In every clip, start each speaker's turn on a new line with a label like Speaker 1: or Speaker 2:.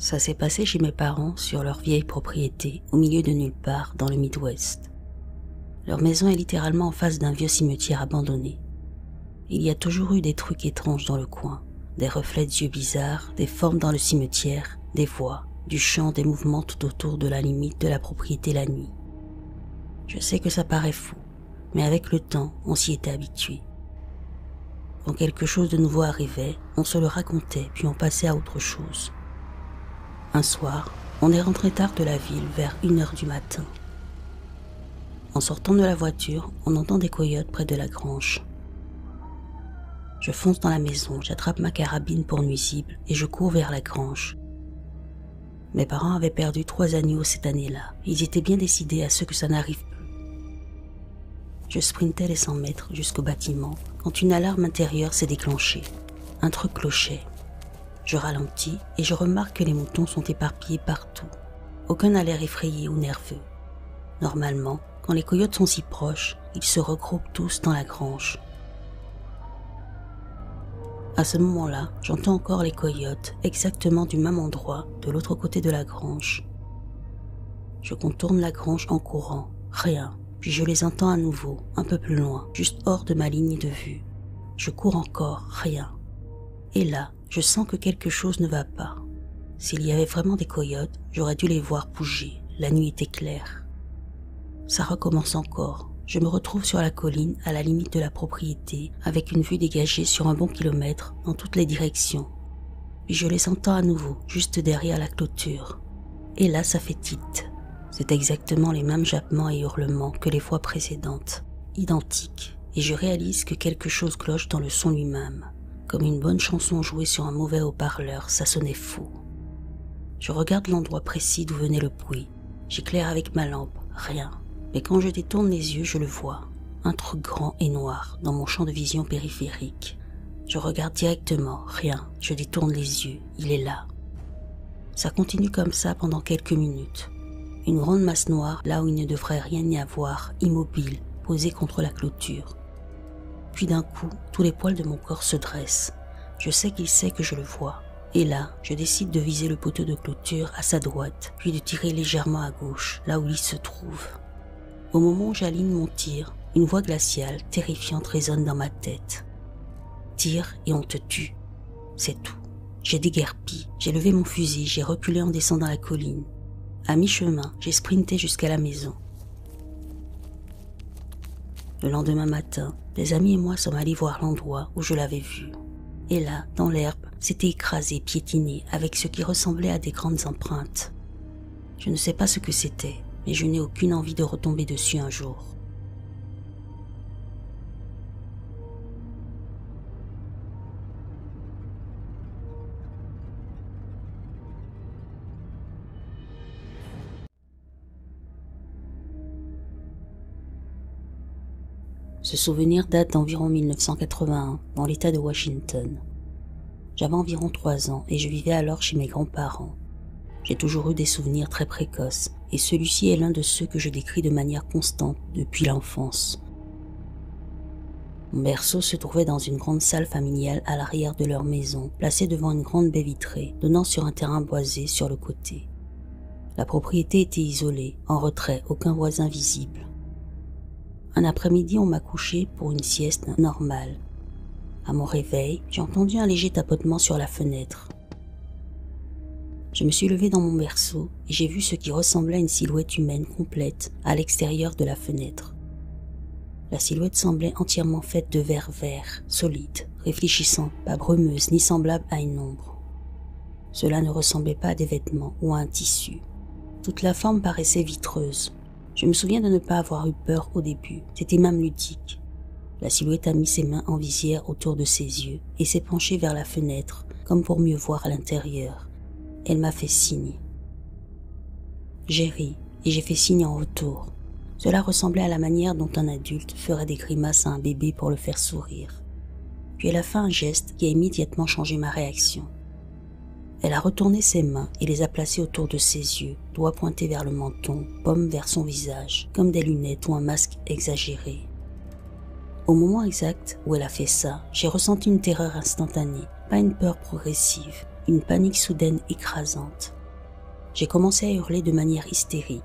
Speaker 1: Ça s'est passé chez mes parents sur leur vieille propriété, au milieu de nulle part, dans le Midwest. Leur maison est littéralement en face d'un vieux cimetière abandonné. Il y a toujours eu des trucs étranges dans le coin, des reflets d'yeux bizarres, des formes dans le cimetière, des voix, du chant, des mouvements tout autour de la limite de la propriété la nuit. Je sais que ça paraît fou, mais avec le temps, on s'y était habitué. Quand quelque chose de nouveau arrivait, on se le racontait puis on passait à autre chose. Un soir, on est rentré tard de la ville vers 1h du matin. En sortant de la voiture, on entend des coyotes près de la grange. Je fonce dans la maison, j'attrape ma carabine pour nuisible et je cours vers la grange. Mes parents avaient perdu 3 agneaux cette année-là. Ils étaient bien décidés à ce que ça n'arrive plus. Je sprintais les 100 mètres jusqu'au bâtiment quand une alarme intérieure s'est déclenchée. Un truc clochait. Je ralentis et je remarque que les moutons sont éparpillés partout. Aucun n'a l'air effrayé ou nerveux. Normalement, quand les coyotes sont si proches, ils se regroupent tous dans la grange. À ce moment-là, j'entends encore les coyotes exactement du même endroit, de l'autre côté de la grange. Je contourne la grange en courant, rien, puis je les entends à nouveau, un peu plus loin, juste hors de ma ligne de vue. Je cours encore, rien. Et là, je sens que quelque chose ne va pas. S'il y avait vraiment des coyotes, j'aurais dû les voir bouger, la nuit était claire. Ça recommence encore. Je me retrouve sur la colline, à la limite de la propriété, avec une vue dégagée sur un bon kilomètre, dans toutes les directions. Puis je les entends à nouveau, juste derrière la clôture. Et là, ça fait tilt. C'est exactement les mêmes jappements et hurlements que les fois précédentes, identiques, et je réalise que quelque chose cloche dans le son lui-même. Comme une bonne chanson jouée sur un mauvais haut-parleur, ça sonnait faux. Je regarde l'endroit précis d'où venait le bruit. J'éclaire avec ma lampe, rien. Mais quand je détourne les yeux, je le vois. Un truc grand et noir dans mon champ de vision périphérique. Je regarde directement, rien. Je détourne les yeux, il est là. Ça continue comme ça pendant quelques minutes. Une grande masse noire, là où il ne devrait rien y avoir, immobile, posée contre la clôture. Puis d'un coup, tous les poils de mon corps se dressent. Je sais qu'il sait que je le vois. Et là, je décide de viser le poteau de clôture à sa droite, puis de tirer légèrement à gauche, là où il se trouve. Au moment où j'aligne mon tir, une voix glaciale, terrifiante résonne dans ma tête. Tire et on te tue. C'est tout. J'ai déguerpi, j'ai levé mon fusil, j'ai reculé en descendant la colline. À mi-chemin, j'ai sprinté jusqu'à la maison. Le lendemain matin, des amis et moi sommes allés voir l'endroit où je l'avais vu. Et là, dans l'herbe, c'était écrasé, piétiné, avec ce qui ressemblait à des grandes empreintes. Je ne sais pas ce que c'était, mais je n'ai aucune envie de retomber dessus un jour. Ce souvenir date d'environ 1981, dans l'État de Washington. J'avais environ 3 ans et je vivais alors chez mes grands-parents. J'ai toujours eu des souvenirs très précoces, et celui-ci est l'un de ceux que je décris de manière constante depuis l'enfance. Mon berceau se trouvait dans une grande salle familiale à l'arrière de leur maison, placée devant une grande baie vitrée, donnant sur un terrain boisé sur le côté. La propriété était isolée, en retrait, aucun voisin visible. Un après-midi, on m'a couché pour une sieste normale. À mon réveil, j'ai entendu un léger tapotement sur la fenêtre. Je me suis levé dans mon berceau et j'ai vu ce qui ressemblait à une silhouette humaine complète à l'extérieur de la fenêtre. La silhouette semblait entièrement faite de verre vert, solide, réfléchissant, pas brumeuse ni semblable à une ombre. Cela ne ressemblait pas à des vêtements ou à un tissu. Toute la forme paraissait vitreuse. Je me souviens de ne pas avoir eu peur au début, c'était même ludique. La silhouette a mis ses mains en visière autour de ses yeux et s'est penchée vers la fenêtre, comme pour mieux voir à l'intérieur. Elle m'a fait signe. J'ai ri et j'ai fait signe en retour. Cela ressemblait à la manière dont un adulte ferait des grimaces à un bébé pour le faire sourire. Puis elle a fait un geste qui a immédiatement changé ma réaction. Elle a retourné ses mains et les a placées autour de ses yeux, doigts pointés vers le menton, paumes vers son visage, comme des lunettes ou un masque exagéré. Au moment exact où elle a fait ça, j'ai ressenti une terreur instantanée, pas une peur progressive, une panique soudaine écrasante. J'ai commencé à hurler de manière hystérique.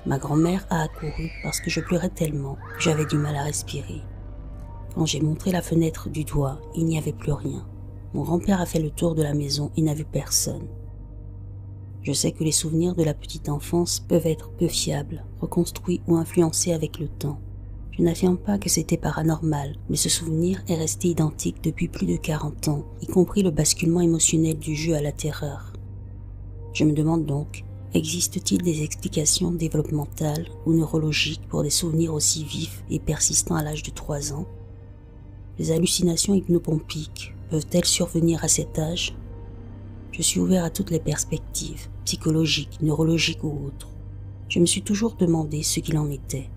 Speaker 1: Ma grand-mère a accouru parce que je pleurais tellement que j'avais du mal à respirer. Quand j'ai montré la fenêtre du doigt, il n'y avait plus rien. Mon grand-père a fait le tour de la maison et n'a vu personne. Je sais que les souvenirs de la petite enfance peuvent être peu fiables, reconstruits ou influencés avec le temps. Je n'affirme pas que c'était paranormal, mais ce souvenir est resté identique depuis plus de 40 ans, y compris le basculement émotionnel du jeu à la terreur. Je me demande donc, existe-t-il des explications développementales ou neurologiques pour des souvenirs aussi vifs et persistants à l'âge de 3 ans? Les hallucinations hypnopompiques peuvent-elles survenir à cet âge? Je suis ouvert à toutes les perspectives, psychologiques, neurologiques ou autres. Je me suis toujours demandé ce qu'il en était.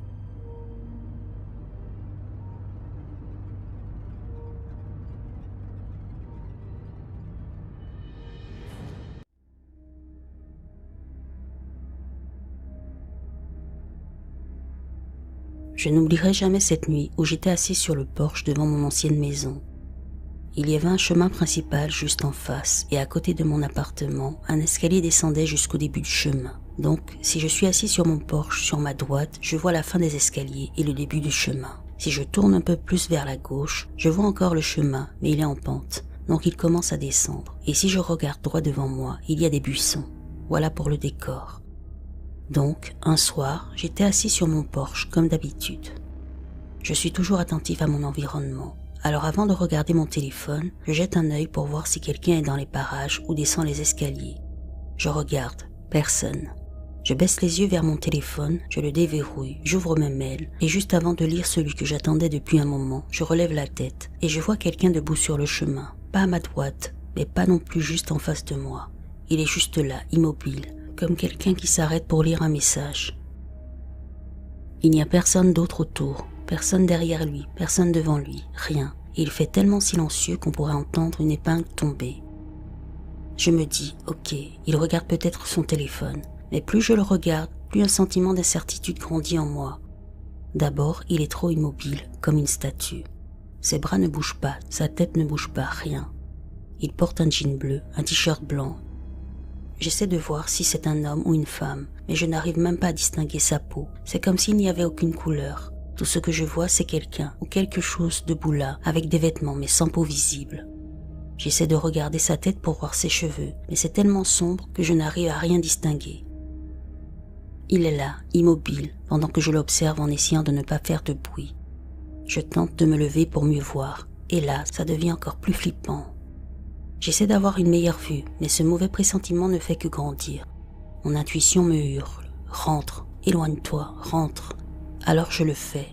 Speaker 1: Je n'oublierai jamais cette nuit où j'étais assis sur le porche devant mon ancienne maison. Il y avait un chemin principal juste en face et à côté de mon appartement, un escalier descendait jusqu'au début du chemin. Donc, si je suis assis sur mon porche, sur ma droite, je vois la fin des escaliers et le début du chemin. Si je tourne un peu plus vers la gauche, je vois encore le chemin, mais il est en pente, donc il commence à descendre. Et si je regarde droit devant moi, il y a des buissons. Voilà pour le décor. Donc, un soir, j'étais assis sur mon porche, comme d'habitude. Je suis toujours attentif à mon environnement. Alors avant de regarder mon téléphone, je jette un œil pour voir si quelqu'un est dans les parages ou descend les escaliers. Je regarde, personne. Je baisse les yeux vers mon téléphone, je le déverrouille, j'ouvre mes mails, et juste avant de lire celui que j'attendais depuis un moment, je relève la tête, et je vois quelqu'un debout sur le chemin. Pas à ma droite, mais pas non plus juste en face de moi. Il est juste là, immobile, comme quelqu'un qui s'arrête pour lire un message. Il n'y a personne d'autre autour, personne derrière lui, personne devant lui, rien. Et il fait tellement silencieux qu'on pourrait entendre une épingle tomber. Je me dis, ok, il regarde peut-être son téléphone, mais plus je le regarde, plus un sentiment d'incertitude grandit en moi. D'abord, il est trop immobile, comme une statue. Ses bras ne bougent pas, sa tête ne bouge pas, rien. Il porte un jean bleu, un t-shirt blanc. J'essaie de voir si c'est un homme ou une femme, mais je n'arrive même pas à distinguer sa peau. C'est comme s'il n'y avait aucune couleur. Tout ce que je vois, c'est quelqu'un ou quelque chose debout là, avec des vêtements mais sans peau visible. J'essaie de regarder sa tête pour voir ses cheveux, mais c'est tellement sombre que je n'arrive à rien distinguer. Il est là, immobile, pendant que je l'observe en essayant de ne pas faire de bruit. Je tente de me lever pour mieux voir, et là, ça devient encore plus flippant. J'essaie d'avoir une meilleure vue, mais ce mauvais pressentiment ne fait que grandir. Mon intuition me hurle « Rentre, éloigne-toi, rentre ». Alors je le fais.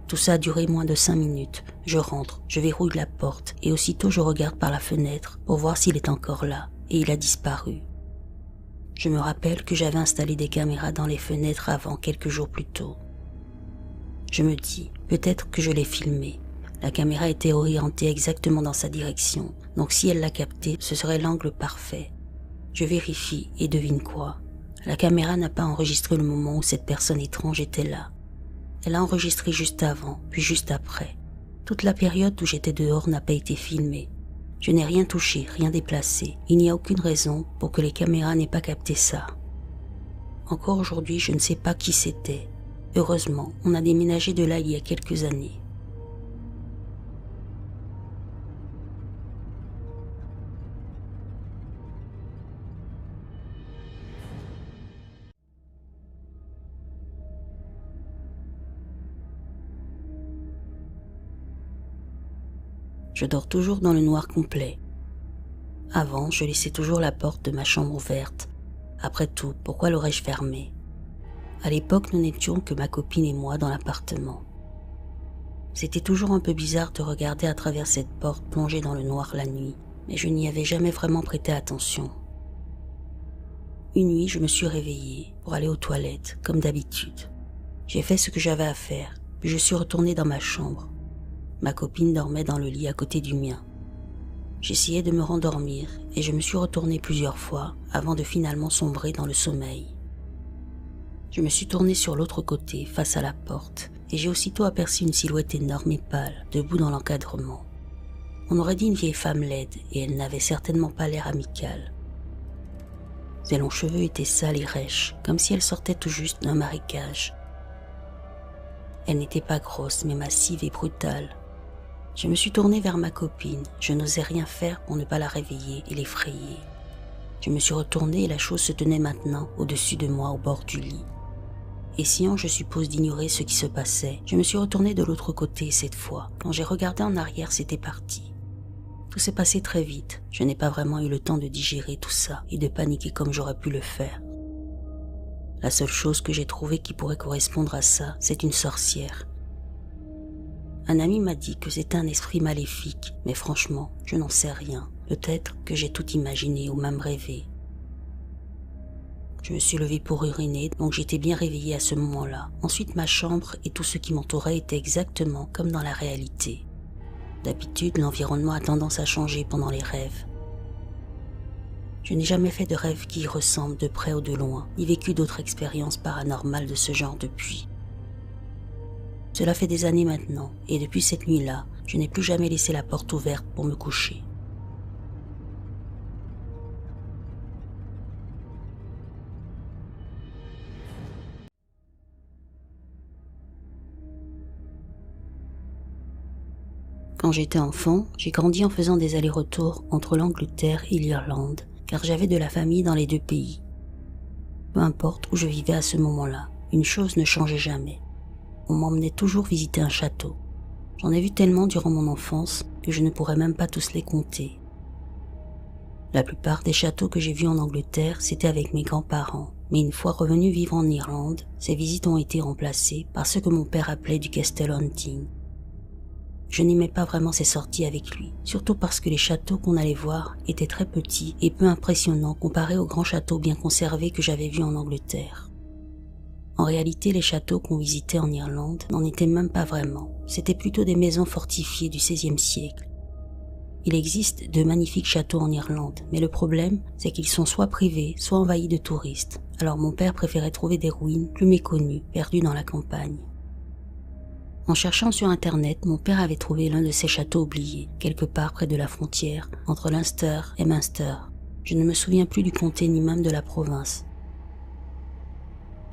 Speaker 1: Tout ça a duré moins de 5 minutes. Je rentre, je verrouille la porte et aussitôt je regarde par la fenêtre pour voir s'il est encore là, et il a disparu. Je me rappelle que j'avais installé des caméras dans les fenêtres avant, quelques jours plus tôt. Je me dis, peut-être que je l'ai filmé. La caméra était orientée exactement dans sa direction, donc si elle l'a capté, ce serait l'angle parfait. Je vérifie et devine quoi? La caméra n'a pas enregistré le moment où cette personne étrange était là. Elle a enregistré juste avant, puis juste après. Toute la période où j'étais dehors n'a pas été filmée. Je n'ai rien touché, rien déplacé. Il n'y a aucune raison pour que les caméras n'aient pas capté ça. Encore aujourd'hui, je ne sais pas qui c'était. Heureusement, on a déménagé de là il y a quelques années. Je dors toujours dans le noir complet. Avant, je laissais toujours la porte de ma chambre ouverte. Après tout, pourquoi l'aurais-je fermée? À l'époque, nous n'étions que ma copine et moi dans l'appartement. C'était toujours un peu bizarre de regarder à travers cette porte plongée dans le noir la nuit, mais je n'y avais jamais vraiment prêté attention. Une nuit, je me suis réveillée pour aller aux toilettes, comme d'habitude. J'ai fait ce que j'avais à faire, puis je suis retournée dans ma chambre. Ma copine dormait dans le lit à côté du mien. J'essayais de me rendormir et je me suis retournée plusieurs fois avant de finalement sombrer dans le sommeil. Je me suis tournée sur l'autre côté, face à la porte, et j'ai aussitôt aperçu une silhouette énorme et pâle, debout dans l'encadrement. On aurait dit une vieille femme laide et elle n'avait certainement pas l'air amicale. Ses longs cheveux étaient sales et rêches, comme si elle sortait tout juste d'un marécage. Elle n'était pas grosse, mais massive et brutale. Je me suis tournée vers ma copine. Je n'osais rien faire pour ne pas la réveiller et l'effrayer. Je me suis retournée et la chose se tenait maintenant au-dessus de moi au bord du lit. Essayant, je suppose, d'ignorer ce qui se passait, je me suis retournée de l'autre côté cette fois. Quand j'ai regardé en arrière, c'était parti. Tout s'est passé très vite. Je n'ai pas vraiment eu le temps de digérer tout ça et de paniquer comme j'aurais pu le faire. La seule chose que j'ai trouvée qui pourrait correspondre à ça, c'est une sorcière. Un ami m'a dit que c'était un esprit maléfique, mais franchement, je n'en sais rien. Peut-être que j'ai tout imaginé ou même rêvé. Je me suis levée pour uriner, donc j'étais bien réveillée à ce moment-là. Ensuite, ma chambre et tout ce qui m'entourait était exactement comme dans la réalité. D'habitude, l'environnement a tendance à changer pendant les rêves. Je n'ai jamais fait de rêve qui y ressemble de près ou de loin, ni vécu d'autres expériences paranormales de ce genre depuis. Cela fait des années maintenant, et depuis cette nuit-là, je n'ai plus jamais laissé la porte ouverte pour me coucher. Quand j'étais enfant, j'ai grandi en faisant des allers-retours entre l'Angleterre et l'Irlande, car j'avais de la famille dans les deux pays. Peu importe où je vivais à ce moment-là, une chose ne changeait jamais. On m'emmenait toujours visiter un château. J'en ai vu tellement durant mon enfance que je ne pourrais même pas tous les compter. La plupart des châteaux que j'ai vus en Angleterre, c'était avec mes grands-parents, mais une fois revenu vivre en Irlande, ces visites ont été remplacées par ce que mon père appelait du castle hunting. Je n'aimais pas vraiment ces sorties avec lui, surtout parce que les châteaux qu'on allait voir étaient très petits et peu impressionnants comparés aux grands châteaux bien conservés que j'avais vus en Angleterre. En réalité, les châteaux qu'on visitait en Irlande n'en étaient même pas vraiment, c'étaient plutôt des maisons fortifiées du XVIe siècle. Il existe de magnifiques châteaux en Irlande, mais le problème, c'est qu'ils sont soit privés, soit envahis de touristes. Alors mon père préférait trouver des ruines plus méconnues, perdues dans la campagne. En cherchant sur internet, mon père avait trouvé l'un de ces châteaux oubliés, quelque part près de la frontière, entre l'Ulster et Munster. Je ne me souviens plus du comté ni même de la province.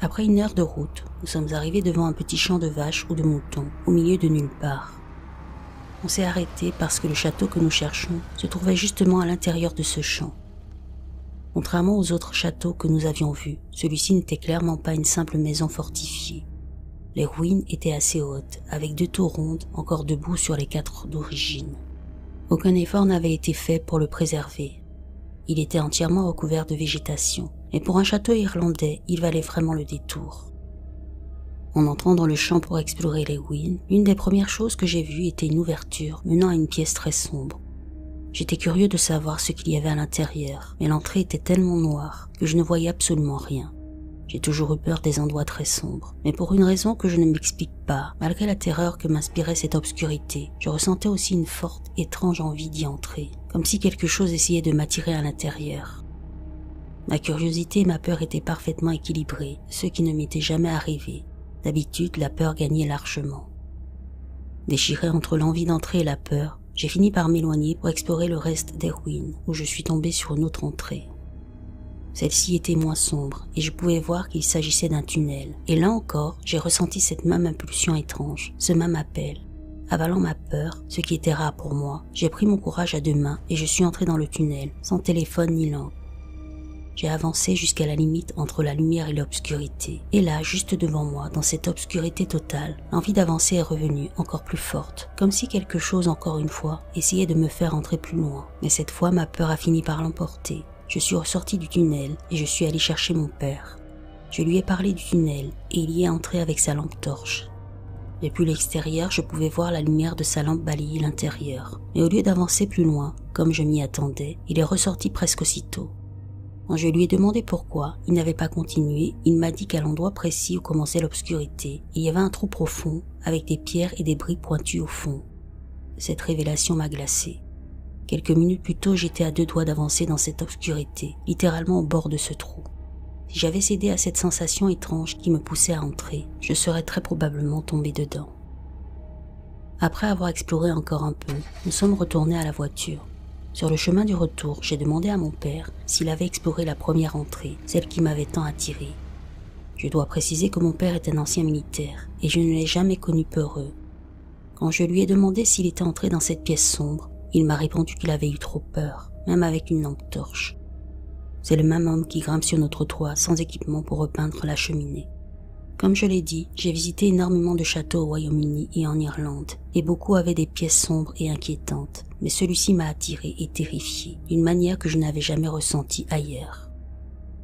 Speaker 1: Après 1 heure de route, nous sommes arrivés devant un petit champ de vaches ou de moutons, au milieu de nulle part. On s'est arrêté parce que le château que nous cherchons se trouvait justement à l'intérieur de ce champ. Contrairement aux autres châteaux que nous avions vus, celui-ci n'était clairement pas une simple maison fortifiée. Les ruines étaient assez hautes, avec 2 tours rondes encore debout sur les 4 d'origine. Aucun effort n'avait été fait pour le préserver. Il était entièrement recouvert de végétation, et pour un château irlandais, il valait vraiment le détour. En entrant dans le champ pour explorer les ruines, l'une des premières choses que j'ai vues était une ouverture menant à une pièce très sombre. J'étais curieux de savoir ce qu'il y avait à l'intérieur, mais l'entrée était tellement noire que je ne voyais absolument rien. J'ai toujours eu peur des endroits très sombres, mais pour une raison que je ne m'explique pas, malgré la terreur que m'inspirait cette obscurité, je ressentais aussi une forte, étrange envie d'y entrer, comme si quelque chose essayait de m'attirer à l'intérieur. Ma curiosité et ma peur étaient parfaitement équilibrées, ce qui ne m'était jamais arrivé. D'habitude, la peur gagnait largement. Déchiré entre l'envie d'entrer et la peur, j'ai fini par m'éloigner pour explorer le reste des ruines, où je suis tombé sur une autre entrée. Celle-ci était moins sombre et je pouvais voir qu'il s'agissait d'un tunnel. Et là encore, j'ai ressenti cette même impulsion étrange, ce même appel. Avalant ma peur, ce qui était rare pour moi, j'ai pris mon courage à 2 mains et je suis entré dans le tunnel, sans téléphone ni lampe. J'ai avancé jusqu'à la limite entre la lumière et l'obscurité. Et là, juste devant moi, dans cette obscurité totale, l'envie d'avancer est revenue encore plus forte, comme si quelque chose, encore une fois, essayait de me faire entrer plus loin. Mais cette fois, ma peur a fini par l'emporter. Je suis ressorti du tunnel et je suis allé chercher mon père. Je lui ai parlé du tunnel et il y est entré avec sa lampe torche. Depuis l'extérieur, je pouvais voir la lumière de sa lampe balayer l'intérieur. Mais au lieu d'avancer plus loin, comme je m'y attendais, il est ressorti presque aussitôt. Quand je lui ai demandé pourquoi, il n'avait pas continué, il m'a dit qu'à l'endroit précis où commençait l'obscurité, il y avait un trou profond avec des pierres et des briques pointues au fond. Cette révélation m'a glacé. Quelques minutes plus tôt, j'étais à 2 doigts d'avancer dans cette obscurité, littéralement au bord de ce trou. Si j'avais cédé à cette sensation étrange qui me poussait à entrer, je serais très probablement tombé dedans. Après avoir exploré encore un peu, nous sommes retournés à la voiture. Sur le chemin du retour, j'ai demandé à mon père s'il avait exploré la première entrée, celle qui m'avait tant attiré. Je dois préciser que mon père est un ancien militaire et je ne l'ai jamais connu peureux. Quand je lui ai demandé s'il était entré dans cette pièce sombre, il m'a répondu qu'il avait eu trop peur, même avec une lampe torche. C'est le même homme qui grimpe sur notre toit sans équipement pour repeindre la cheminée. Comme je l'ai dit, j'ai visité énormément de châteaux au Royaume-Uni et en Irlande, et beaucoup avaient des pièces sombres et inquiétantes, mais celui-ci m'a attiré et terrifié, d'une manière que je n'avais jamais ressentie ailleurs.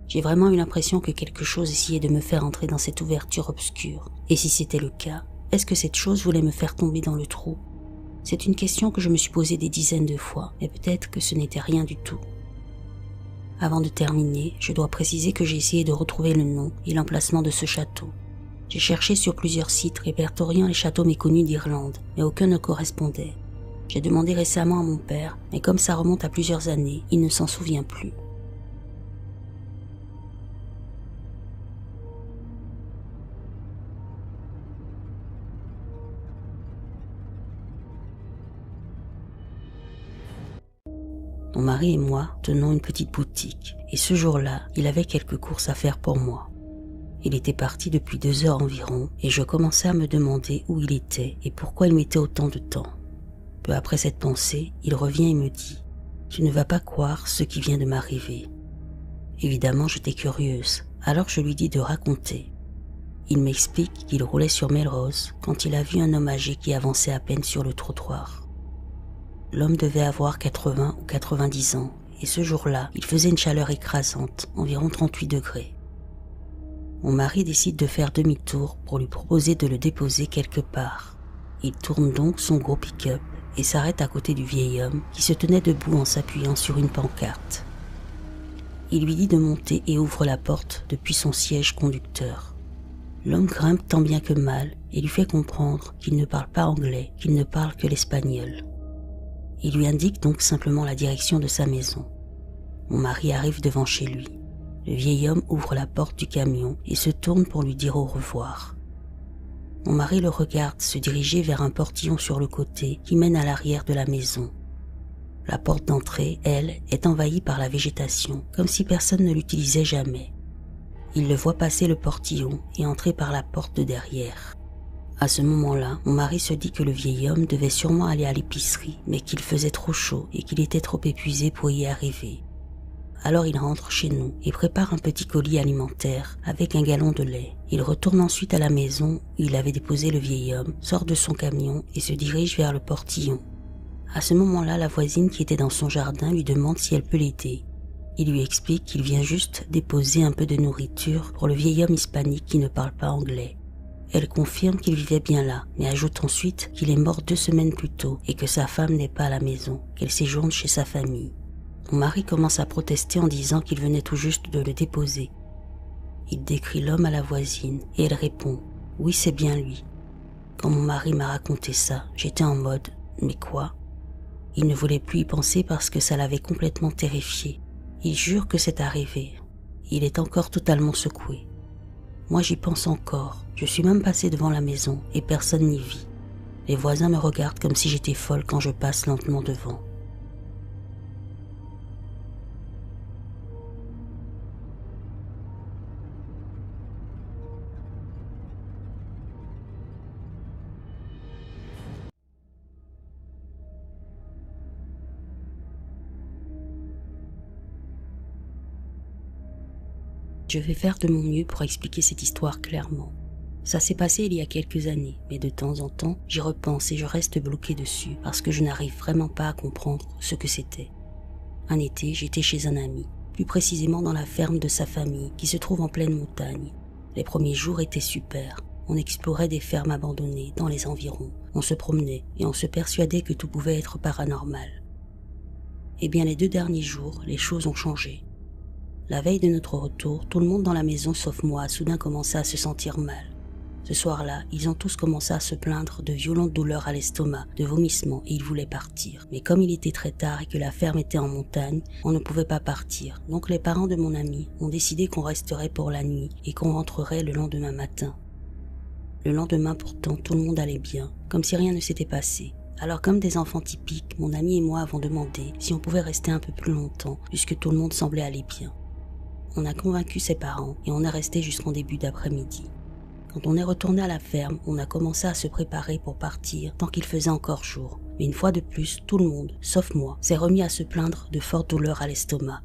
Speaker 1: J'ai vraiment eu l'impression que quelque chose essayait de me faire entrer dans cette ouverture obscure, et si c'était le cas, est-ce que cette chose voulait me faire tomber dans le trou? C'est une question que je me suis posée des dizaines de fois, mais peut-être que ce n'était rien du tout. Avant de terminer, je dois préciser que j'ai essayé de retrouver le nom et l'emplacement de ce château. J'ai cherché sur plusieurs sites répertoriant les châteaux méconnus d'Irlande, mais aucun ne correspondait. J'ai demandé récemment à mon père, mais comme ça remonte à plusieurs années, il ne s'en souvient plus. Mon mari et moi tenons une petite boutique, et ce jour-là, il avait quelques courses à faire pour moi. Il était parti depuis 2 heures environ, et je commençais à me demander où il était et pourquoi il mettait autant de temps. Peu après cette pensée, il revient et me dit « Tu ne vas pas croire ce qui vient de m'arriver. » Évidemment, j'étais curieuse, alors je lui dis de raconter. Il m'explique qu'il roulait sur Melrose quand il a vu un homme âgé qui avançait à peine sur le trottoir. L'homme devait avoir 80 ou 90 ans, et ce jour-là, il faisait une chaleur écrasante, environ 38 degrés. Mon mari décide de faire demi-tour pour lui proposer de le déposer quelque part. Il tourne donc son gros pick-up et s'arrête à côté du vieil homme qui se tenait debout en s'appuyant sur une pancarte. Il lui dit de monter et ouvre la porte depuis son siège conducteur. L'homme grimpe tant bien que mal et lui fait comprendre qu'il ne parle pas anglais, qu'il ne parle que l'espagnol. Il lui indique donc simplement la direction de sa maison. Mon mari arrive devant chez lui. Le vieil homme ouvre la porte du camion et se tourne pour lui dire au revoir. Mon mari le regarde se diriger vers un portillon sur le côté qui mène à l'arrière de la maison. La porte d'entrée, elle, est envahie par la végétation, comme si personne ne l'utilisait jamais. Il le voit passer le portillon et entrer par la porte de derrière. À ce moment-là, mon mari se dit que le vieil homme devait sûrement aller à l'épicerie, mais qu'il faisait trop chaud et qu'il était trop épuisé pour y arriver. Alors il rentre chez nous et prépare un petit colis alimentaire avec un gallon de lait. Il retourne ensuite à la maison où il avait déposé le vieil homme, sort de son camion et se dirige vers le portillon. À ce moment-là, la voisine qui était dans son jardin lui demande si elle peut l'aider. Il lui explique qu'il vient juste déposer un peu de nourriture pour le vieil homme hispanique qui ne parle pas anglais. Elle confirme qu'il vivait bien là, mais ajoute ensuite qu'il est mort 2 semaines plus tôt et que sa femme n'est pas à la maison, qu'elle séjourne chez sa famille. Mon mari commence à protester en disant qu'il venait tout juste de le déposer. Il décrit l'homme à la voisine et elle répond « Oui, c'est bien lui ». Quand mon mari m'a raconté ça, j'étais en mode « Mais quoi ?» Il ne voulait plus y penser parce que ça l'avait complètement terrifié. Il jure que c'est arrivé. Il est encore totalement secoué. Moi, j'y pense encore. Je suis même passée devant la maison et personne n'y vit. Les voisins me regardent comme si j'étais folle quand je passe lentement devant. Je vais faire de mon mieux pour expliquer cette histoire clairement. Ça s'est passé il y a quelques années, mais de temps en temps, j'y repense et je reste bloqué dessus parce que je n'arrive vraiment pas à comprendre ce que c'était. Un été, j'étais chez un ami, plus précisément dans la ferme de sa famille qui se trouve en pleine montagne. Les premiers jours étaient super. On explorait des fermes abandonnées dans les environs, on se promenait et on se persuadait que tout pouvait être paranormal. Eh bien, les 2 derniers jours, les choses ont changé. La veille de notre retour, tout le monde dans la maison sauf moi a soudain commencé à se sentir mal. Ce soir-là, ils ont tous commencé à se plaindre de violentes douleurs à l'estomac, de vomissements et ils voulaient partir. Mais comme il était très tard et que la ferme était en montagne, on ne pouvait pas partir. Donc les parents de mon ami ont décidé qu'on resterait pour la nuit et qu'on rentrerait le lendemain matin. Le lendemain pourtant, tout le monde allait bien, comme si rien ne s'était passé. Alors comme des enfants typiques, mon ami et moi avons demandé si on pouvait rester un peu plus longtemps puisque tout le monde semblait aller bien. On a convaincu ses parents et on est resté jusqu'en début d'après-midi. Quand on est retourné à la ferme, on a commencé à se préparer pour partir tant qu'il faisait encore jour. Mais une fois de plus, tout le monde, sauf moi, s'est remis à se plaindre de fortes douleurs à l'estomac.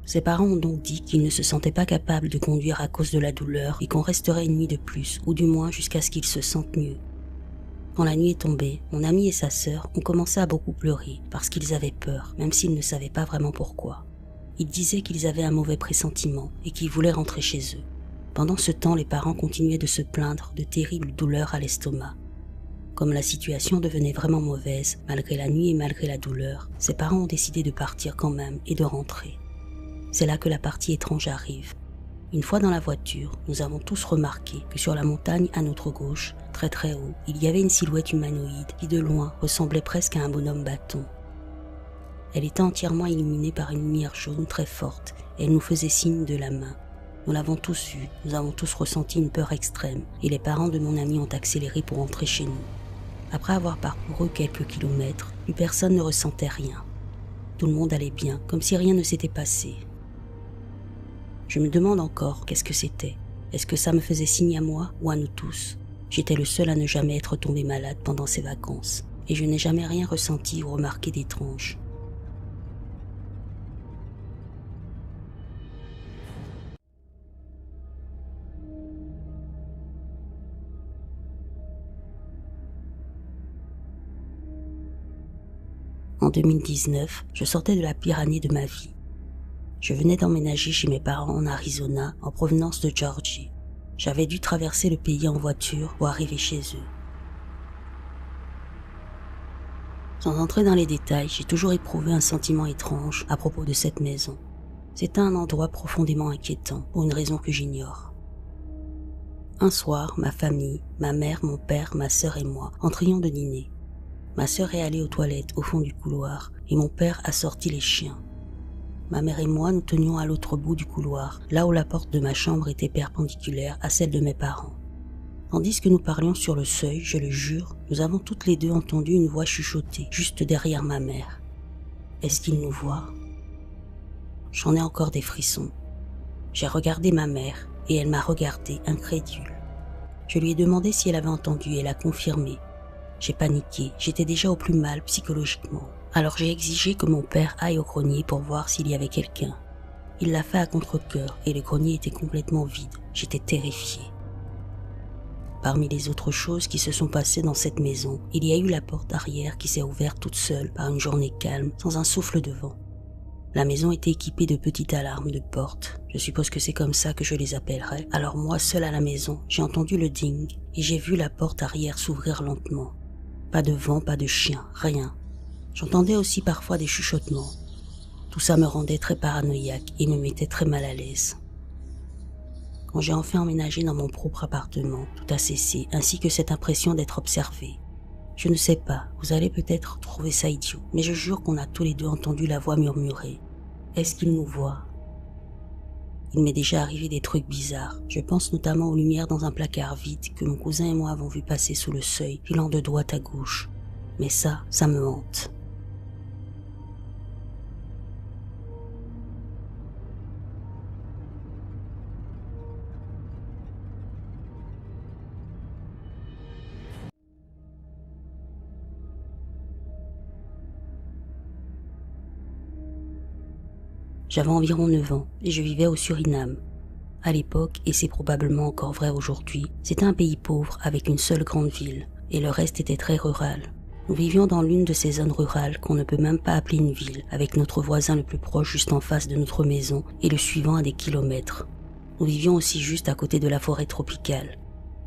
Speaker 1: Ses parents ont donc dit qu'ils ne se sentaient pas capables de conduire à cause de la douleur et qu'on resterait une nuit de plus, ou du moins jusqu'à ce qu'ils se sentent mieux. Quand la nuit est tombée, mon ami et sa sœur ont commencé à beaucoup pleurer parce qu'ils avaient peur, même s'ils ne savaient pas vraiment pourquoi. Ils disaient qu'ils avaient un mauvais pressentiment et qu'ils voulaient rentrer chez eux. Pendant ce temps, les parents continuaient de se plaindre de terribles douleurs à l'estomac. Comme la situation devenait vraiment mauvaise, malgré la nuit et malgré la douleur, ses parents ont décidé de partir quand même et de rentrer. C'est là que la partie étrange arrive. Une fois dans la voiture, nous avons tous remarqué que sur la montagne à notre gauche, très très haut, il y avait une silhouette humanoïde qui de loin ressemblait presque à un bonhomme bâton. Elle était entièrement illuminée par une lumière jaune très forte et elle nous faisait signe de la main. Nous l'avons tous vue, nous avons tous ressenti une peur extrême et les parents de mon ami ont accéléré pour rentrer chez nous. Après avoir parcouru quelques kilomètres, plus personne ne ressentait rien. Tout le monde allait bien, comme si rien ne s'était passé. Je me demande encore qu'est-ce que c'était. Est-ce que ça me faisait signe à moi ou à nous tous? J'étais le seul à ne jamais être tombé malade pendant ces vacances et je n'ai jamais rien ressenti ou remarqué d'étrange. En 2019, je sortais de la pire année de ma vie. Je venais d'emménager chez mes parents en Arizona en provenance de Georgie. J'avais dû traverser le pays en voiture pour arriver chez eux. Sans entrer dans les détails, j'ai toujours éprouvé un sentiment étrange à propos de cette maison. C'était un endroit profondément inquiétant pour une raison que j'ignore. Un soir, ma famille, ma mère, mon père, ma sœur et moi entrions de dîner. Ma sœur est allée aux toilettes au fond du couloir et mon père a sorti les chiens. Ma mère et moi nous tenions à l'autre bout du couloir, là où la porte de ma chambre était perpendiculaire à celle de mes parents. Tandis que nous parlions sur le seuil, je le jure, nous avons toutes les deux entendu une voix chuchoter juste derrière ma mère. Est-ce qu'il nous voit? J'en ai encore des frissons. J'ai regardé ma mère et elle m'a regardé incrédule. Je lui ai demandé si elle avait entendu et elle a confirmé. J'ai paniqué, j'étais déjà au plus mal psychologiquement. Alors j'ai exigé que mon père aille au grenier pour voir s'il y avait quelqu'un. Il l'a fait à contre-cœur et le grenier était complètement vide. J'étais terrifiée. Parmi les autres choses qui se sont passées dans cette maison, il y a eu la porte arrière qui s'est ouverte toute seule par une journée calme, sans un souffle de vent. La maison était équipée de petites alarmes de porte. Je suppose que c'est comme ça que je les appellerai. Alors moi, seule à la maison, j'ai entendu le ding et j'ai vu la porte arrière s'ouvrir lentement. Pas de vent, pas de chien, rien. J'entendais aussi parfois des chuchotements. Tout ça me rendait très paranoïaque et me mettait très mal à l'aise. Quand j'ai enfin emménagé dans mon propre appartement, tout a cessé, ainsi que cette impression d'être observé. Je ne sais pas, vous allez peut-être trouver ça idiot, mais je jure qu'on a tous les deux entendu la voix murmurer. Est-ce qu'il nous voit? Il m'est déjà arrivé des trucs bizarres. Je pense notamment aux lumières dans un placard vide que mon cousin et moi avons vu passer sous le seuil, filant de droite à gauche. Mais ça me hante. J'avais environ 9 ans et je vivais au Suriname. À l'époque, et c'est probablement encore vrai aujourd'hui, c'était un pays pauvre avec une seule grande ville, et le reste était très rural. Nous vivions dans l'une de ces zones rurales qu'on ne peut même pas appeler une ville, avec notre voisin le plus proche juste en face de notre maison et le suivant à des kilomètres. Nous vivions aussi juste à côté de la forêt tropicale.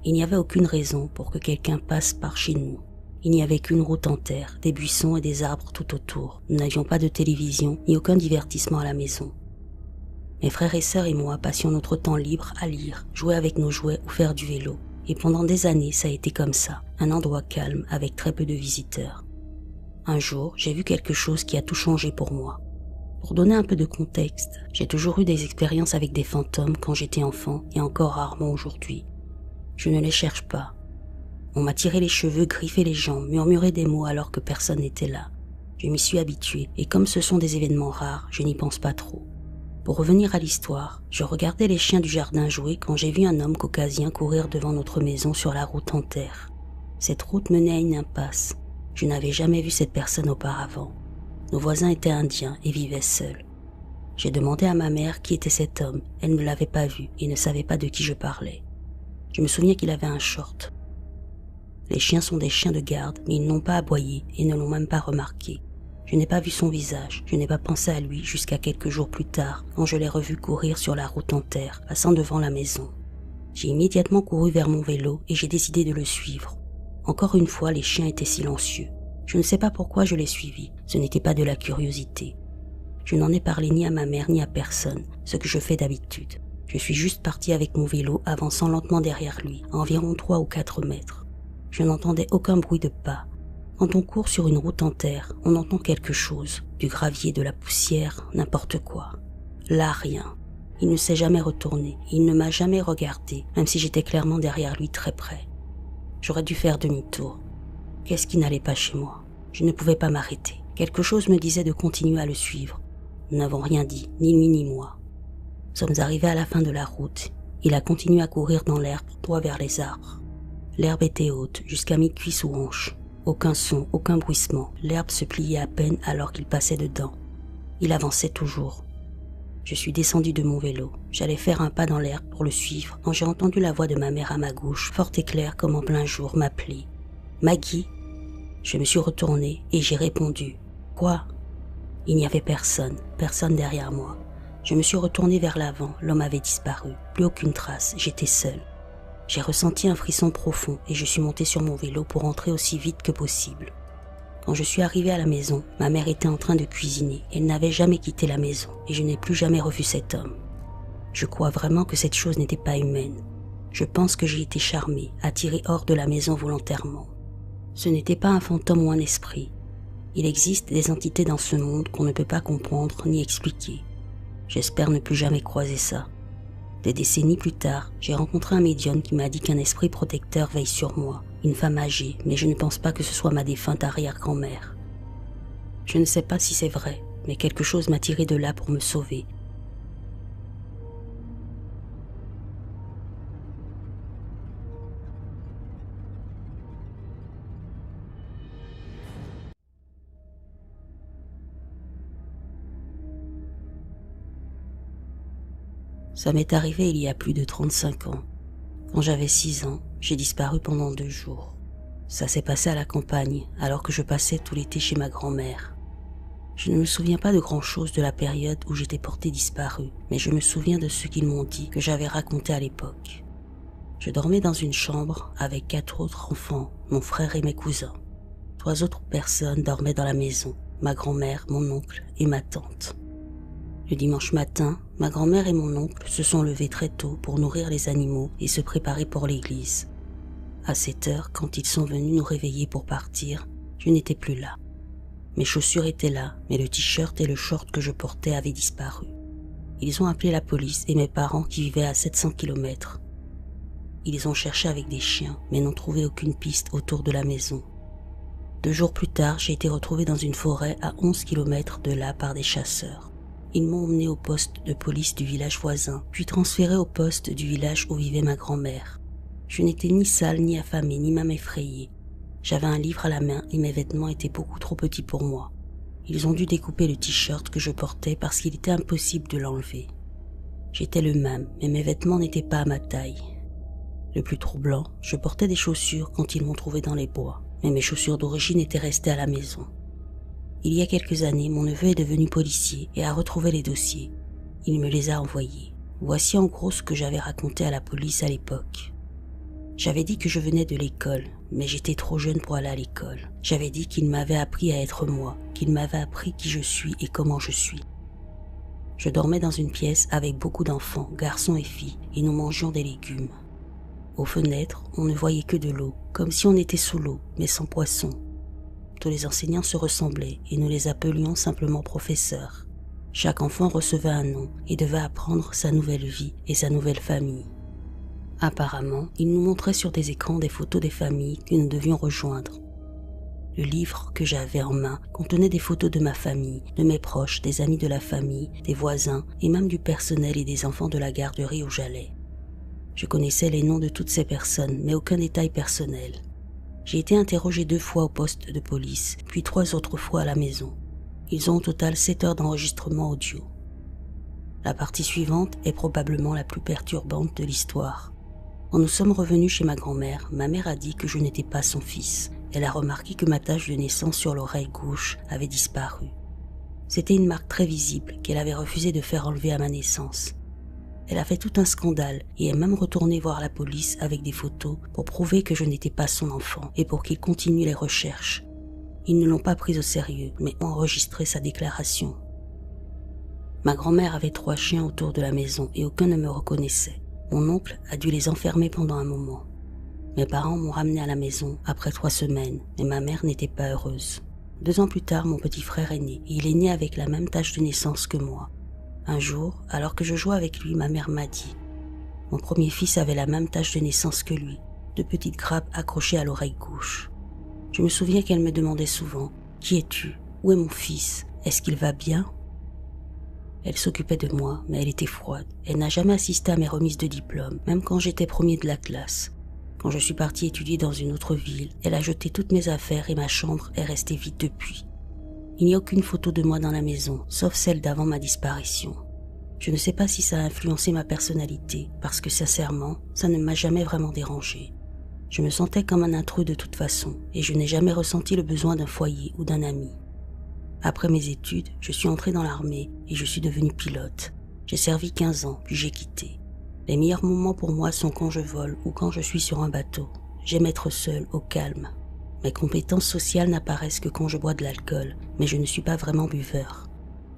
Speaker 1: Il n'y avait aucune raison pour que quelqu'un passe par chez nous. Il n'y avait qu'une route en terre, des buissons et des arbres tout autour. Nous n'avions pas de télévision ni aucun divertissement à la maison. Mes frères et sœurs et moi passions notre temps libre à lire, jouer avec nos jouets ou faire du vélo. Et pendant des années, ça a été comme ça, un endroit calme avec très peu de visiteurs. Un jour, j'ai vu quelque chose qui a tout changé pour moi. Pour donner un peu de contexte, j'ai toujours eu des expériences avec des fantômes quand j'étais enfant et encore rarement aujourd'hui. Je ne les cherche pas. On m'a tiré les cheveux, griffé les jambes, murmuré des mots alors que personne n'était là. Je m'y suis habituée et comme ce sont des événements rares, je n'y pense pas trop. Pour revenir à l'histoire, je regardais les chiens du jardin jouer quand j'ai vu un homme caucasien courir devant notre maison sur la route en terre. Cette route menait à une impasse. Je n'avais jamais vu cette personne auparavant. Nos voisins étaient indiens et vivaient seuls. J'ai demandé à ma mère qui était cet homme. Elle ne l'avait pas vu et ne savait pas de qui je parlais. Je me souviens qu'il avait un short. Les chiens sont des chiens de garde, mais ils n'ont pas aboyé et ne l'ont même pas remarqué. Je n'ai pas vu son visage, je n'ai pas pensé à lui jusqu'à quelques jours plus tard, quand je l'ai revu courir sur la route en terre, passant devant la maison. J'ai immédiatement couru vers mon vélo et j'ai décidé de le suivre. Encore une fois, les chiens étaient silencieux. Je ne sais pas pourquoi je l'ai suivi, ce n'était pas de la curiosité. Je n'en ai parlé ni à ma mère ni à personne, ce que je fais d'habitude. Je suis juste parti avec mon vélo, avançant lentement derrière lui, à environ 3 ou 4 mètres. Je n'entendais aucun bruit de pas. Quand on court sur une route en terre, on entend quelque chose, du gravier, de la poussière, n'importe quoi. Là, rien. Il ne s'est jamais retourné, il ne m'a jamais regardé, même si j'étais clairement derrière lui très près. J'aurais dû faire demi-tour. Qu'est-ce qui n'allait pas chez moi? Je ne pouvais pas m'arrêter. Quelque chose me disait de continuer à le suivre. Nous n'avons rien dit, ni lui ni moi. Nous sommes arrivés à la fin de la route. Il a continué à courir dans l'herbe, droit vers les arbres. L'herbe était haute, jusqu'à mi-cuisse ou hanche. Aucun son, aucun bruissement. L'herbe se pliait à peine alors qu'il passait dedans. Il avançait toujours. Je suis descendu de mon vélo. J'allais faire un pas dans l'herbe pour le suivre quand j'ai entendu la voix de ma mère à ma gauche, forte et claire comme en plein jour, m'appeler. « Maggie !» Je me suis retourné et j'ai répondu. « Quoi ?» Il n'y avait personne derrière moi. Je me suis retourné vers l'avant, l'homme avait disparu. Plus aucune trace, j'étais seul. J'ai ressenti un frisson profond et je suis monté sur mon vélo pour rentrer aussi vite que possible. Quand je suis arrivé à la maison, ma mère était en train de cuisiner. Elle n'avait jamais quitté la maison et je n'ai plus jamais revu cet homme. Je crois vraiment que cette chose n'était pas humaine. Je pense que j'ai été charmé, attiré hors de la maison volontairement. Ce n'était pas un fantôme ou un esprit. Il existe des entités dans ce monde qu'on ne peut pas comprendre ni expliquer. J'espère ne plus jamais croiser ça. Des décennies plus tard, j'ai rencontré un médium qui m'a dit qu'un esprit protecteur veille sur moi, une femme âgée, mais je ne pense pas que ce soit ma défunte arrière-grand-mère. Je ne sais pas si c'est vrai, mais quelque chose m'a tiré de là pour me sauver. Ça m'est arrivé il y a plus de 35 ans. Quand j'avais 6 ans, j'ai disparu pendant 2 jours. Ça s'est passé à la campagne, alors que je passais tout l'été chez ma grand-mère. Je ne me souviens pas de grand-chose de la période où j'étais porté disparu, mais je me souviens de ce qu'ils m'ont dit que j'avais raconté à l'époque. Je dormais dans une chambre avec 4 autres enfants, mon frère et mes cousins. 3 autres personnes dormaient dans la maison, ma grand-mère, mon oncle et ma tante. Le dimanche matin, ma grand-mère et mon oncle se sont levés très tôt pour nourrir les animaux et se préparer pour l'église. À 7 heures, quand ils sont venus nous réveiller pour partir, je n'étais plus là. Mes chaussures étaient là, mais le t-shirt et le short que je portais avaient disparu. Ils ont appelé la police et mes parents qui vivaient à 700 km. Ils ont cherché avec des chiens, mais n'ont trouvé aucune piste autour de la maison. 2 jours plus tard, j'ai été retrouvé dans une forêt à 11 km de là par des chasseurs. Ils m'ont emmené au poste de police du village voisin, puis transféré au poste du village où vivait ma grand-mère. Je n'étais ni sale, ni affamé, ni même effrayé. J'avais un livre à la main et mes vêtements étaient beaucoup trop petits pour moi. Ils ont dû découper le t-shirt que je portais parce qu'il était impossible de l'enlever. J'étais le même, mais mes vêtements n'étaient pas à ma taille. Le plus troublant, je portais des chaussures quand ils m'ont trouvé dans les bois, mais mes chaussures d'origine étaient restées à la maison. Il y a quelques années, mon neveu est devenu policier et a retrouvé les dossiers. Il me les a envoyés. Voici en gros ce que j'avais raconté à la police à l'époque. J'avais dit que je venais de l'école, mais j'étais trop jeune pour aller à l'école. J'avais dit qu'il m'avait appris à être moi, qu'il m'avait appris qui je suis et comment je suis. Je dormais dans une pièce avec beaucoup d'enfants, garçons et filles, et nous mangions des légumes. Aux fenêtres, on ne voyait que de l'eau, comme si on était sous l'eau, mais sans poissons. Tous les enseignants se ressemblaient et nous les appelions simplement professeurs. Chaque enfant recevait un nom et devait apprendre sa nouvelle vie et sa nouvelle famille. Apparemment, il nous montrait sur des écrans des photos des familles que nous devions rejoindre. Le livre que j'avais en main contenait des photos de ma famille, de mes proches, des amis de la famille, des voisins et même du personnel et des enfants de la garderie où j'allais. Je connaissais les noms de toutes ces personnes, mais aucun détail personnel. J'ai été interrogé 2 fois au poste de police, puis 3 autres fois à la maison. Ils ont au total 7 heures d'enregistrement audio. La partie suivante est probablement la plus perturbante de l'histoire. Quand nous sommes revenus chez ma grand-mère, ma mère a dit que je n'étais pas son fils. Elle a remarqué que ma tache de naissance sur l'oreille gauche avait disparu. C'était une marque très visible qu'elle avait refusé de faire enlever à ma naissance. Elle a fait tout un scandale et est même retournée voir la police avec des photos pour prouver que je n'étais pas son enfant et pour qu'ils continuent les recherches. Ils ne l'ont pas prise au sérieux, mais ont enregistré sa déclaration. Ma grand-mère avait 3 chiens autour de la maison et aucun ne me reconnaissait. Mon oncle a dû les enfermer pendant un moment. Mes parents m'ont ramené à la maison après 3 semaines, mais ma mère n'était pas heureuse. 2 ans plus tard, mon petit frère est né, et il est né avec la même tache de naissance que moi. Un jour, alors que je jouais avec lui, ma mère m'a dit « Mon premier fils avait la même tache de naissance que lui, 2 petites grappes accrochées à l'oreille gauche. » Je me souviens qu'elle me demandait souvent « Qui es-tu? Où est mon fils? Est-ce qu'il va bien ?» Elle s'occupait de moi, mais elle était froide. Elle n'a jamais assisté à mes remises de diplôme, même quand j'étais premier de la classe. Quand je suis partie étudier dans une autre ville, elle a jeté toutes mes affaires et ma chambre est restée vide depuis. Il n'y a aucune photo de moi dans la maison, sauf celle d'avant ma disparition. Je ne sais pas si ça a influencé ma personnalité, parce que sincèrement, ça ne m'a jamais vraiment dérangée. Je me sentais comme un intrus de toute façon, et je n'ai jamais ressenti le besoin d'un foyer ou d'un ami. Après mes études, je suis entrée dans l'armée et je suis devenue pilote. J'ai servi 15 ans, puis j'ai quitté. Les meilleurs moments pour moi sont quand je vole ou quand je suis sur un bateau. J'aime être seule, au calme. Mes compétences sociales n'apparaissent que quand je bois de l'alcool, mais je ne suis pas vraiment buveur.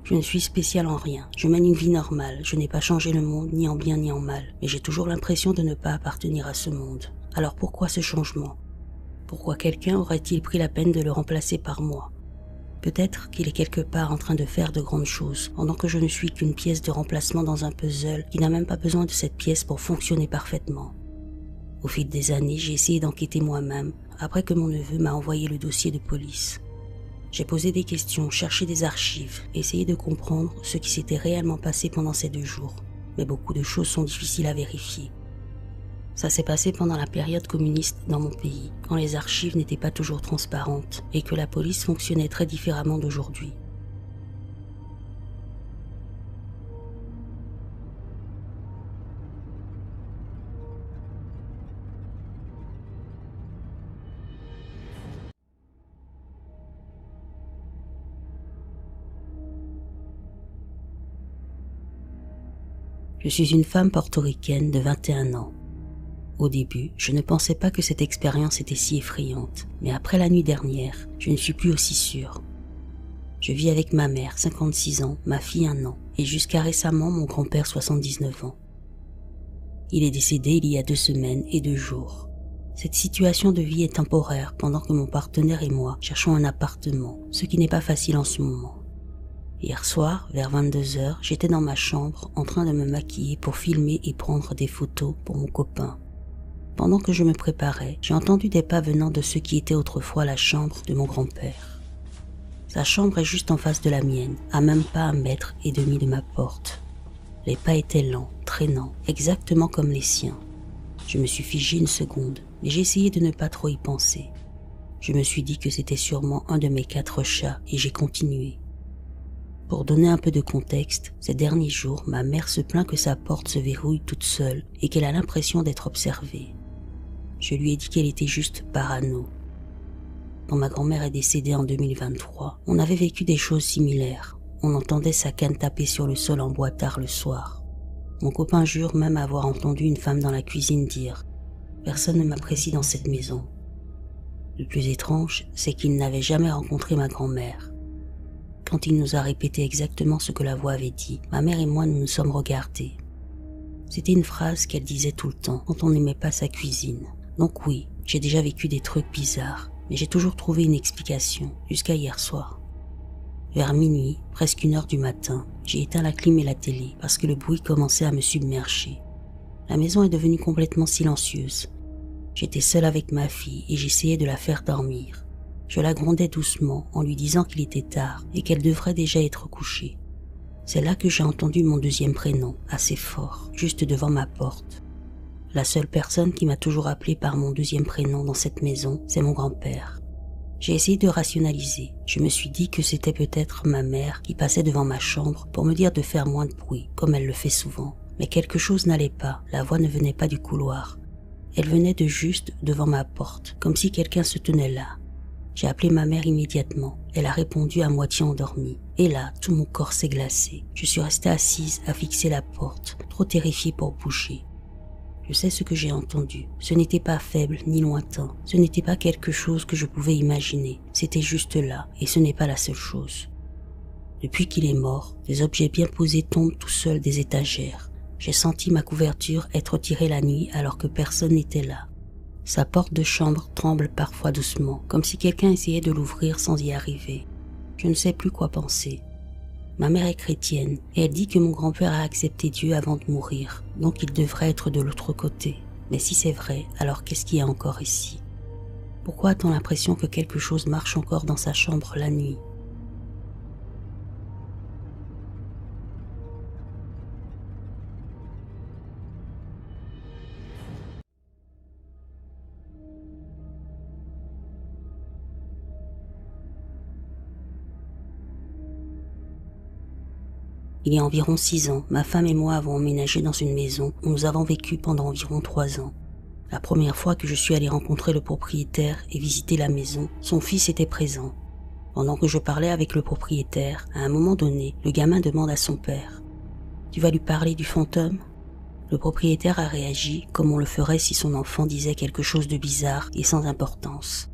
Speaker 1: Je ne suis spécial en rien, je mène une vie normale, je n'ai pas changé le monde ni en bien ni en mal, mais j'ai toujours l'impression de ne pas appartenir à ce monde. Alors pourquoi ce changement? Pourquoi quelqu'un aurait-il pris la peine de le remplacer par moi? Peut-être qu'il est quelque part en train de faire de grandes choses, pendant que je ne suis qu'une pièce de remplacement dans un puzzle qui n'a même pas besoin de cette pièce pour fonctionner parfaitement. Au fil des années, j'ai essayé d'enquêter moi-même, après que mon neveu m'a envoyé le dossier de police. J'ai posé des questions, cherché des archives, essayé de comprendre ce qui s'était réellement passé pendant ces 2 jours, mais beaucoup de choses sont difficiles à vérifier. Ça s'est passé pendant la période communiste dans mon pays, quand les archives n'étaient pas toujours transparentes et que la police fonctionnait très différemment d'aujourd'hui. Je suis une femme portoricaine de 21 ans. Au début, je ne pensais pas que cette expérience était si effrayante, mais après la nuit dernière, je ne suis plus aussi sûre. Je vis avec ma mère, 56 ans, ma fille 1 an, et jusqu'à récemment mon grand-père 79 ans. Il est décédé il y a 2 semaines et 2 jours. Cette situation de vie est temporaire pendant que mon partenaire et moi cherchons un appartement, ce qui n'est pas facile en ce moment. Hier soir, vers 22h, j'étais dans ma chambre en train de me maquiller pour filmer et prendre des photos pour mon copain. Pendant que je me préparais, j'ai entendu des pas venant de ce qui était autrefois la chambre de mon grand-père. Sa chambre est juste en face de la mienne, à même pas 1,5 mètre de ma porte. Les pas étaient lents, traînants, exactement comme les siens. Je me suis figée 1 seconde, mais j'ai essayé de ne pas trop y penser. Je me suis dit que c'était sûrement un de mes 4 chats et j'ai continué. Pour donner un peu de contexte, ces derniers jours, ma mère se plaint que sa porte se verrouille toute seule et qu'elle a l'impression d'être observée. Je lui ai dit qu'elle était juste parano. Quand ma grand-mère est décédée en 2023, on avait vécu des choses similaires. On entendait sa canne taper sur le sol en bois tard le soir. Mon copain jure même avoir entendu une femme dans la cuisine dire « Personne ne m'apprécie dans cette maison ». Le plus étrange, c'est qu'il n'avait jamais rencontré ma grand-mère. Quand il nous a répété exactement ce que la voix avait dit, ma mère et moi nous nous sommes regardés. C'était une phrase qu'elle disait tout le temps quand on n'aimait pas sa cuisine. Donc oui, j'ai déjà vécu des trucs bizarres, mais j'ai toujours trouvé une explication, jusqu'à hier soir. Vers minuit, presque 1h du matin, j'ai éteint la clim et la télé parce que le bruit commençait à me submerger. La maison est devenue complètement silencieuse. J'étais seule avec ma fille et j'essayais de la faire dormir. Je la grondais doucement en lui disant qu'il était tard et qu'elle devrait déjà être couchée. C'est là que j'ai entendu mon deuxième prénom, assez fort, juste devant ma porte. La seule personne qui m'a toujours appelé par mon deuxième prénom dans cette maison, c'est mon grand-père. J'ai essayé de rationaliser. Je me suis dit que c'était peut-être ma mère qui passait devant ma chambre pour me dire de faire moins de bruit, comme elle le fait souvent. Mais quelque chose n'allait pas, la voix ne venait pas du couloir. Elle venait de juste devant ma porte, comme si quelqu'un se tenait là. J'ai appelé ma mère immédiatement. Elle a répondu à moitié endormie. Et là, tout mon corps s'est glacé. Je suis restée assise à fixer la porte, trop terrifiée pour bouger. Je sais ce que j'ai entendu. Ce n'était pas faible ni lointain. Ce n'était pas quelque chose que je pouvais imaginer. C'était juste là, et ce n'est pas la seule chose. Depuis qu'il est mort, des objets bien posés tombent tout seuls des étagères. J'ai senti ma couverture être tirée la nuit alors que personne n'était là. Sa porte de chambre tremble parfois doucement, comme si quelqu'un essayait de l'ouvrir sans y arriver. Je ne sais plus quoi penser. Ma mère est chrétienne et elle dit que mon grand-père a accepté Dieu avant de mourir, donc il devrait être de l'autre côté. Mais si c'est vrai, alors qu'est-ce qu'il y a encore ici? Pourquoi a-t-on l'impression que quelque chose marche encore dans sa chambre la nuit? Il y a environ 6 ans, ma femme et moi avons emménagé dans une maison où nous avons vécu pendant environ 3 ans. La première fois que je suis allé rencontrer le propriétaire et visiter la maison, son fils était présent. Pendant que je parlais avec le propriétaire, à un moment donné, le gamin demande à son père « Tu vas lui parler du fantôme ?» Le propriétaire a réagi comme on le ferait si son enfant disait quelque chose de bizarre et sans importance.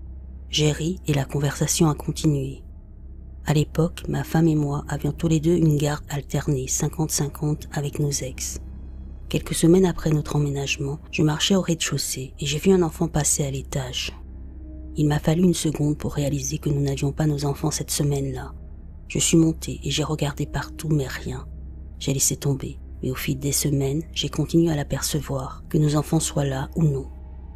Speaker 1: J'ai ri et la conversation a continué. À l'époque, ma femme et moi avions tous les deux une garde alternée 50-50 avec nos ex. Quelques semaines après notre emménagement, je marchais au rez-de-chaussée et j'ai vu un enfant passer à l'étage. Il m'a fallu une seconde pour réaliser que nous n'avions pas nos enfants cette semaine-là. Je suis montée et j'ai regardé partout mais rien. J'ai laissé tomber, mais au fil des semaines, j'ai continué à l'apercevoir, que nos enfants soient là ou non.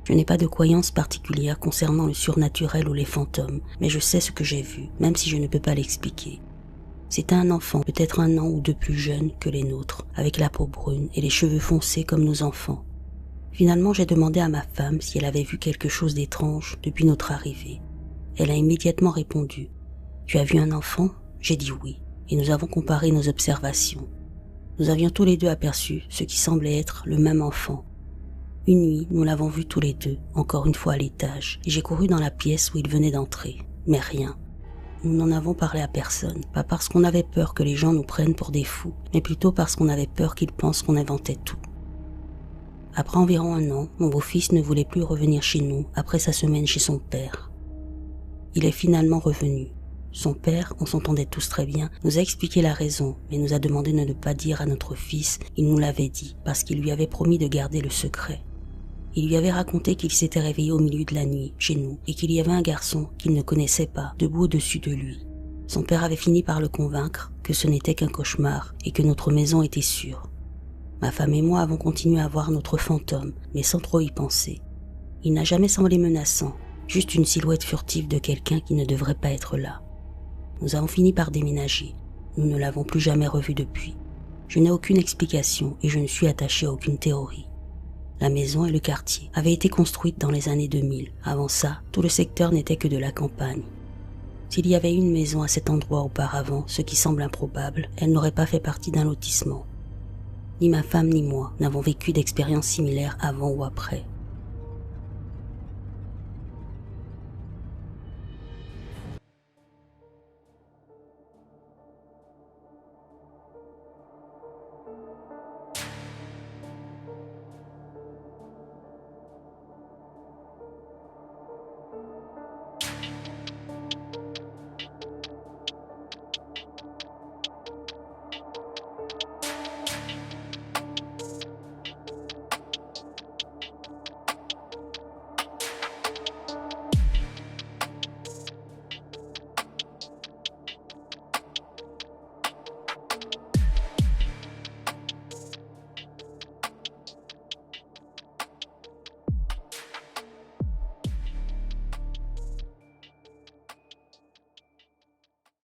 Speaker 1: Je n'ai pas de croyance particulière concernant le surnaturel ou les fantômes, mais je sais ce que j'ai vu, même si je ne peux pas l'expliquer. C'était un enfant, peut-être 1 an ou 2 plus jeune que les nôtres, avec la peau brune et les cheveux foncés comme nos enfants. Finalement, j'ai demandé à ma femme si elle avait vu quelque chose d'étrange depuis notre arrivée. Elle a immédiatement répondu « Tu as vu un enfant ?» J'ai dit oui, et nous avons comparé nos observations. Nous avions tous les deux aperçu ce qui semblait être le même enfant. Une nuit, nous l'avons vu tous les deux, encore une fois à l'étage, et j'ai couru dans la pièce où il venait d'entrer. Mais rien. Nous n'en avons parlé à personne, pas parce qu'on avait peur que les gens nous prennent pour des fous, mais plutôt parce qu'on avait peur qu'ils pensent qu'on inventait tout. Après environ 1 an, mon beau-fils ne voulait plus revenir chez nous après sa semaine chez son père. Il est finalement revenu. Son père, on s'entendait tous très bien, nous a expliqué la raison, mais nous a demandé de ne pas dire à notre fils, il nous l'avait dit, parce qu'il lui avait promis de garder le secret. Il lui avait raconté qu'il s'était réveillé au milieu de la nuit, chez nous, et qu'il y avait un garçon qu'il ne connaissait pas, debout au-dessus de lui. Son père avait fini par le convaincre que ce n'était qu'un cauchemar et que notre maison était sûre. Ma femme et moi avons continué à voir notre fantôme, mais sans trop y penser. Il n'a jamais semblé menaçant, juste une silhouette furtive de quelqu'un qui ne devrait pas être là. Nous avons fini par déménager. Nous ne l'avons plus jamais revu depuis. Je n'ai aucune explication et je ne suis attachée à aucune théorie. La maison et le quartier avaient été construites dans les années 2000. Avant ça, tout le secteur n'était que de la campagne. S'il y avait eu une maison à cet endroit auparavant, ce qui semble improbable, elle n'aurait pas fait partie d'un lotissement. Ni ma femme ni moi n'avons vécu d'expériences similaires avant ou après.